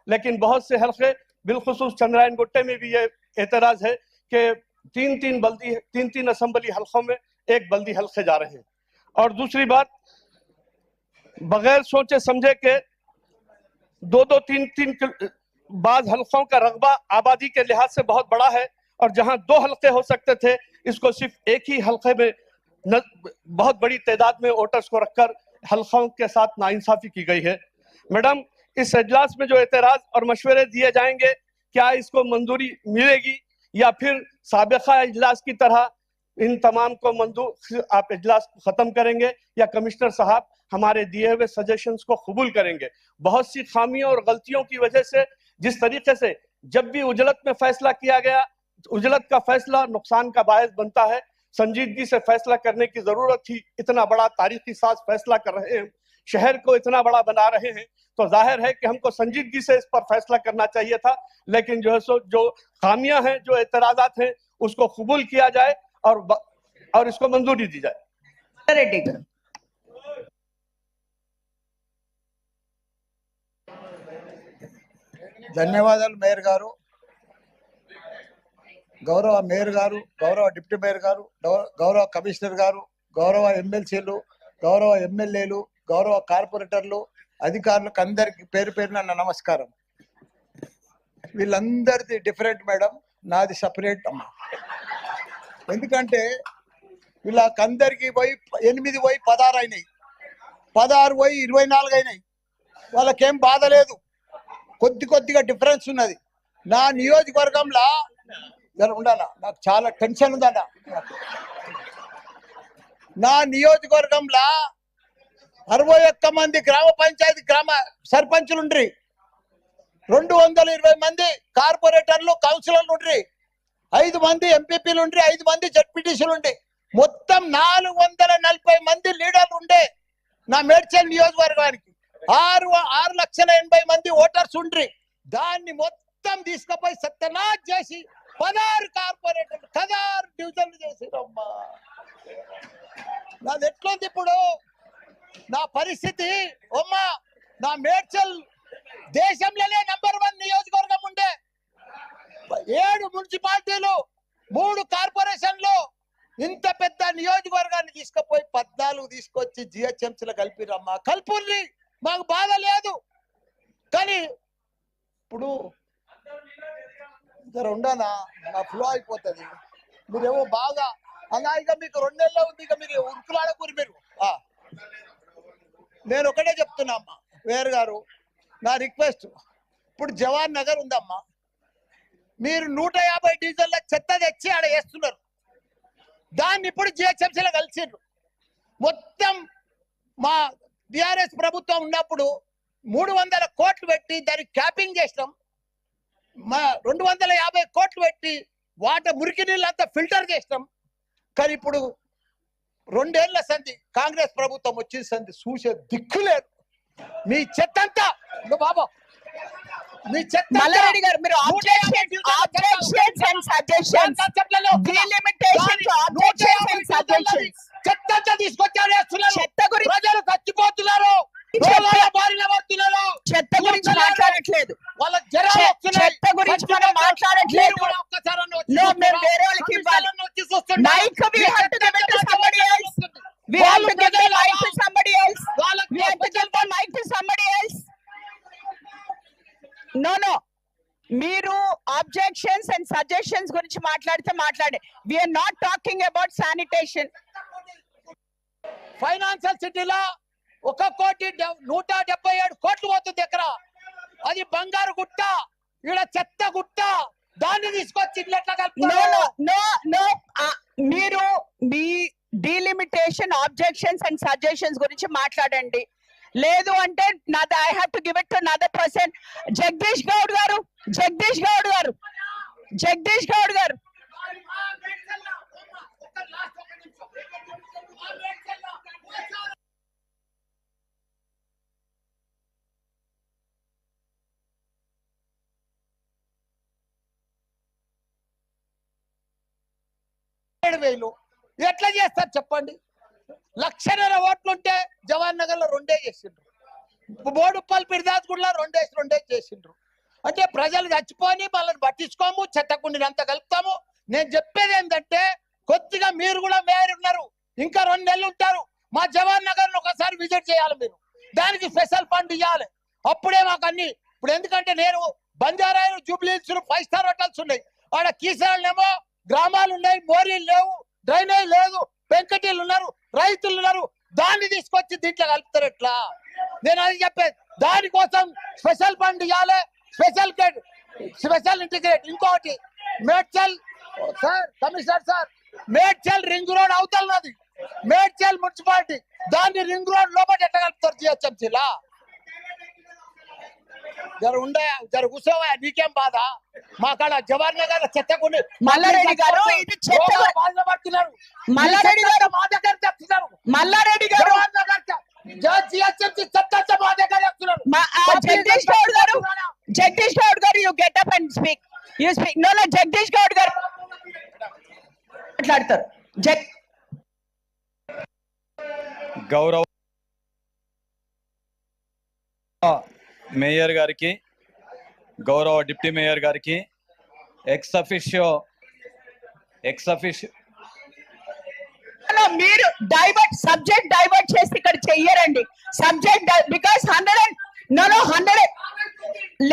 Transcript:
लेकिन बहुत से हल्के बिलखुसूस चंद्रायन गुट्टे में भी ये एतराज है कि तीन तीन असेंबली हल्कों में एक बल्दी हल्के जा रहे हैं। और दूसरी बात, बगैर सोचे समझे के दो तीन तीन बाज हल्कों का रकबा आबादी के लिहाज से बहुत बड़ा है, और जहां 2 हल्के हो सकते थे इसको सिर्फ एक ही हल्के में बहुत बड़ी तादाद में वोटर्स को रखकर हल्कों के साथ नाइंसाफी की गई है। मैडम, इस इजलास में जो एतराज और मशवरे दिए जाएंगे, क्या इसको मंजूरी मिलेगी या फिर साबिका इजलास की तरह इन तमाम को मंजूर आप इजलास खत्म करेंगे, या कमिश्नर साहब हमारे दिए हुए सजेशंस को कबूल करेंगे? बहुत सी खामियों और गलतियों की वजह से जिस तरीके से जब भी उजलत में फैसला किया गया, उजलत का फैसला नुकसान का बायस बनता है। संजीदगी से फैसला करने की जरूरत थी। इतना बड़ा तारीखी साज फैसला कर रहे हैं, शहर को इतना बड़ा बना रहे हैं, तो जाहिर है कि हमको संजीदगी से इस पर फैसला करना चाहिए था। लेकिन जो है सो जो खामियां हैं, जो एतराजात हैं, उसको कबूल किया जाए और इसको मंजूरी दी जाए। रेड्डी गाరు ధన్యవాదాలు మేయర్ గారు, గౌరవ మేయర్ గారు, గౌరవ డిప్యూటీ మేయర్ గారు, గౌరవ కమిషనర్ గారు, గౌరవ ఎమ్మెల్సీలు, గౌరవ ఎమ్మెల్యేలు, గౌరవ కార్పొరేటర్లు, అధికారులకు అందరికి పేరు పేరున నా నమస్కారం. వీళ్ళందరిది డిఫరెంట్ మేడం, నాది సపరేట్ అమ్మా. ఎందుకంటే వీళ్ళకందరికి పోయి 8 పోయి 16 అయినాయి, 16 పోయి 24 అయినాయి. వాళ్ళకేం బాధ లేదు, కొద్దిగా డిఫరెన్స్ ఉన్నది. నా నియోజకవర్గంలో ఉండాలా, నాకు చాలా టెన్షన్ ఉందన్న. నా నియోజకవర్గంలో 61 మంది గ్రామ పంచాయతీ సర్పంచులు ఉండ్రి, 220 మంది కార్పొరేటర్లు కౌన్సిలర్లు ఉండ్రి, 5 మంది ఎంపీపీలు ఉండ్రి, 5 మంది జడ్పీటీసీలు ఉండి, మొత్తం 440 మంది లీడర్లు ఉండే నా మేడ్చల్ నియోజకవర్గానికి. 6,80,000 మంది ఓటర్స్ ఉండ్రి. దాన్ని మొత్తం తీసుకుపోయి సత్యనాథ్ చేసి 16 కార్పొరేటర్లు 16 డివిజన్లు చేసిరమ్మా. నాది ఎట్లుంది ఇప్పుడు నా పరిస్థితి? అమ్మా, నా మేడ్చల్ దేశంలోనే నంబర్ 1 నియోజకవర్గం ఉండే. 7 మున్సిపాలిటీలు, 3 కార్పొరేషన్లు, ఇంత పెద్ద నియోజకవర్గాన్ని తీసుకుపోయి 14 తీసుకొచ్చి జిహెచ్ఎంసీలో కలిపిరమ్మా. కల్పుర్రి, మాకు బాధ లేదు. కానీ ఇప్పుడు ఉండనా, నా ఫ్లో అయిపోతుంది. మీరేమో బాగా అలా, ఇక మీకు 2 నెలల్లో ఉంది, ఇక మీరు ఉరుకులాడకూరి. మీరు నేను ఒకటే చెప్తున్నా అమ్మా, వేరు గారు, నా రిక్వెస్ట్, ఇప్పుడు జవాన్ నగర్ ఉందమ్మా, మీరు 150 డీజిల్ల చెత్త తెచ్చి ఆడ వేస్తున్నారు. దాన్ని ఇప్పుడు జిహెచ్ఎంసీలో కలిసిండ్రు. మొత్తం మా టిఆర్ఎస్ ప్రభుత్వం ఉన్నప్పుడు 300 కోట్లు పెట్టి దానికి క్యాపింగ్ చేసినాం. మా 250 కోట్లు పెట్టి మురికి నీళ్ళంతా ఫిల్టర్ చేసినాం. కానీ ఇప్పుడు 2 ఏళ్ల సంది కాంగ్రెస్ ప్రభుత్వం వచ్చిన సంది చూసే దిక్కు లేదు. మీ చెత్త అంతా బాబా, మీ చెత్త మల్లారెడ్డి గారు, మీరు చెత్త అంతా తీసుకొచ్చారు. చెత్త గురించి ప్రజలు చచ్చిపోతున్నారు, చెత్త గురించి మాట్లాడట్లేదు, వాళ్ళకి జరాలు వస్తున్నాయి. చెత్త గురించి మనం మాట్లాడట్లేదు. మేము వేరే వాళ్ళకి ఇవ్వాలి mic. We have to give it to somebody else. We have to give the mic to somebody else. We have to give the mic to somebody else. No. మీరు ఆబ్జెక్షన్స్ అండ్ సజెషన్స్ గురించి మాట్లాడే. We are not talking about sanitation. Financial సిటీలో 1,177 కోట్లు పోతుంది ఎకరా. అది బంగారు గుట్ట, ఈడ చెత్త గుట్ట. దాన్ని తీసుకొచ్చి No. మీరు మీ డీలిమిటేషన్, ఆబ్జెక్షన్స్ అండ్ సజెషన్స్ గురించి మాట్లాడండి. లేదు అంటే నాది I have to give it to another person. Jagadish Goud గారు. ఎట్లా చేస్తారు చెప్పండి? 1,00,000 ఓట్లుంటే జవహర్ నగర్ లో 2 చేసిండ్రు, బోడుప్పల్ పిర్దాస్ గుడిలో 2 చేసిండ్రు. అంటే ప్రజలు చచ్చిపోని వాళ్ళని పట్టించుకోము, చెత్తకుండినంత కలుపుతాము. నేను చెప్పేది ఏంటంటే కొద్దిగా మీరు కూడా మేయర్ ఉన్నారు, ఇంకా 2 నెలలు ఉంటారు. మా జవహర్ నగర్ ఒకసారి విజిట్ చేయాలి మీరు, దానికి స్పెషల్ ఫండ్ ఇవ్వాలి. అప్పుడే మాకు అన్ని ఇప్పుడు ఎందుకంటే నేను బంజారాలు, జూబ్లీహిల్స్ 5 స్టార్ హోటల్స్ ఉన్నాయి, ఆడ కీసరాలేమో గ్రామాలు ఉన్నాయి, మోరీలు లేవు, డ్రైనేజ్ లేదు, పెంకటీలు ఉన్నారు, రైతులు ఉన్నారు. దాన్ని తీసుకొచ్చి దీంట్లో కలుపుతారు ఎట్లా? నేను అది చెప్పేది. దానికోసం స్పెషల్ ఫండ్ ఇవ్వాలి, స్పెషల్ ఇంటిగ్రేట్. ఇంకోటి Medchal sir, commissioner sir, Medchal ring road అవుతున్నది, మేడ్చల్ మున్సిపాలిటీ, దాన్ని రింగ్ రోడ్ లోపల ఎట్లా కలుపుతారు జిహెచ్ఎంసీలా? జర కూర్చోవా, నీకేం బాధ? మా కాడ జవహర్ నగర్ చెత్తకుండి మల్లారెడ్డి గారు ఇది చెత్త బాధపడుతున్నారు. మల్లారెడ్డి గారు మా దగ్గర చెప్తున్నారు. మల్లారెడ్డి గారు జవహర్ నగర్ జిహెచ్ఎంసీ చెత్త మా దగ్గర చెప్తున్నారు. జగదీష్ గౌడ్ గారు you get up and speak. You speak. No Jagadish Goud గారు మాట్లాడతారు. గౌరవ మేయర్ గారికి, గౌరవ డిప్యూటీ మేయర్ గారికి, ఎక్స్ అఫిషియో మీరు సబ్జెక్ట్ డైవర్ట్ చేసి ఇక్కడ చెయ్యరండి. Subject because 100